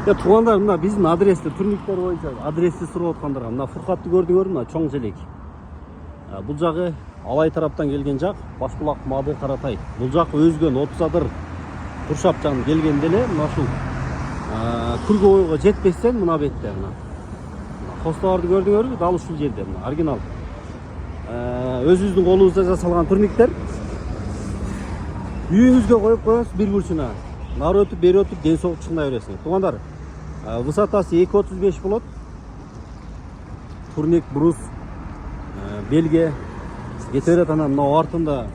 Ya туғандар, мына биздин адресте турниктер боюнча адрести сурап аткандарга мына Фуркатты көрдүңөр, мына чоң желек. Бул жагы Алай тараптан келген жак, Башбулак Мады Каратай. Бул жак өзгөн 30 адыр Куршапчан келген деле, мына ушул Күргө ойго жетпестен мына бетте мына. Хостолорду көрдүңөрбү? Дал ушул жерде мына оригинал. Өзүбүздүн колубузда жасалган турниктер. Үйүңүзгө коюп коесуз бир бурчуна. Нары өтүп, бери өтүп, ден соолук чыңдай бересиң. Тугандар, высотасы 2.35 болот. Турник, брус, белге кете берет. Анан мына артында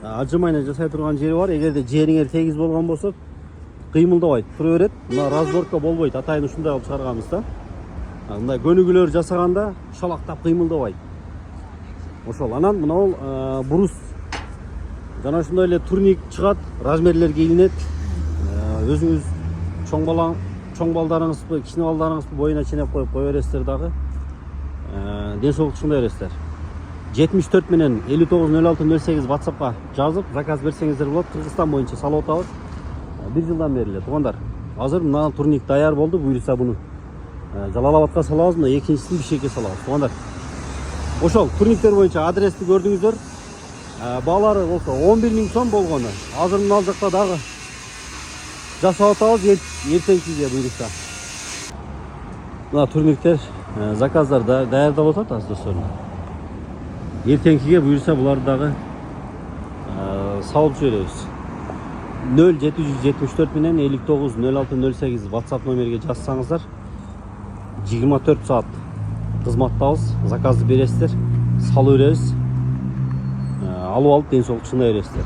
ажымайна жасай турган жери бар. Эгерде жериңер тегиз болгон болсо, кыймылдабайт, тура берет. Мына разборка болбойт. Атайын ушундай кылып чыгарганбыз да. Мындай көнүгүүлөр жасаганда шалактап кыймылдабайт. Ошол. Анан мына ол брус. Жана ушундай эле турник чыгат, размерлер кийилет. Өзүңүз чоң балдарыңызбы, кичине балдарыңызбы боюна ченеп коюп кое бересиздер дагы. Ден соолук чыңдай бересиздер. 74 менен 590608 WhatsAppка жазып, заказ берсеңиздер болот. Кыргызстан боюнча салып атабыз. 1 жылдан бери эле. Тугандар, азыр мына турник даяр болду. Буюрса буну Жалал Абадка салабыз, мына экинчисин Бишкекке салабыз. Тугандар, ошол турниктер боюнча адрести көрдүңүздөр. Баалары болсо 11 000 сом болгону. Азыр мына ал жакта дагы жасап атабыз, эртеңкиге буйрукса. Мына турниктер заказдар даярдалып атат азыр достор. Эртеңкиге буйрса буларды дагы салып жиберебиз. 0774 менен 590608 WhatsApp номерге жазсаңыздар 24 саат кызматтабыз. Заказды бересиздер, салып беребиз. Алып алып ден соолук чыңдай бересиздер.